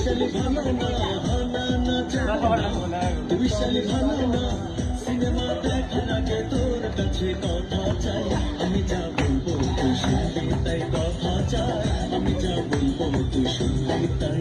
বিশাল ভালো না হানা না বিশাল ভালো না সিনেমা দেখার আগে তোর কাছে কথা চাই আমি যা বলবো তুই শুনবি তাই কথা চাই আমি যা বলবো তুই শুনবি তাই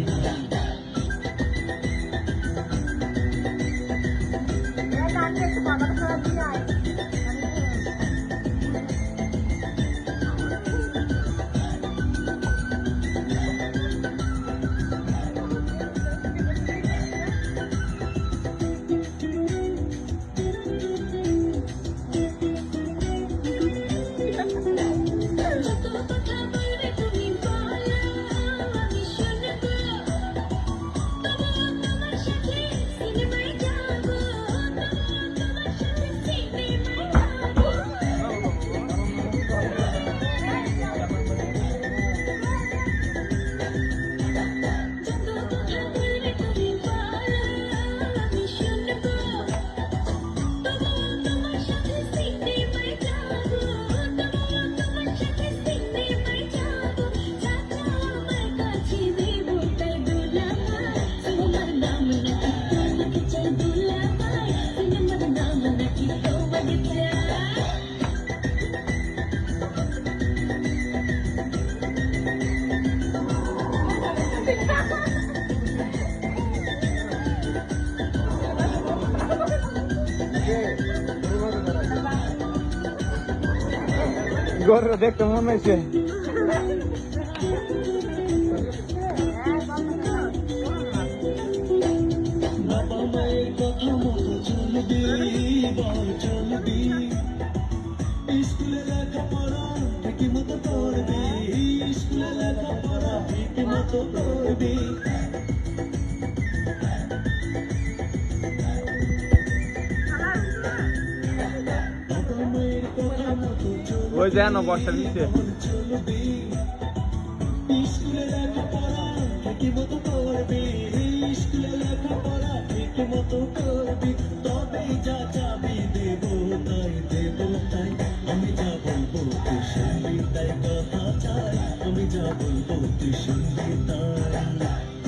গরু দেখতে মনে হয়েছে বাবা মায়ের কথা মতো চলবি চলবি স্কুলে লেখাপড়া ঠিক মতো করবি স্কুলে লেখাপড়া ঠিক মতো করবি বাবা মায়ের কথা মতো ওই যেন বর্ষা দিচ্ছে চলবি স্কুলে লেখাপড়া ঠিক মতো করবি স্কুলে লেখাপড়া ঠিক মতো করবি তবেই যা চাবি দেবো তাই আমি যা বলবো তুই শুনবি তাই কথা চাই আমি যা বলবো তুই শুনবি তাই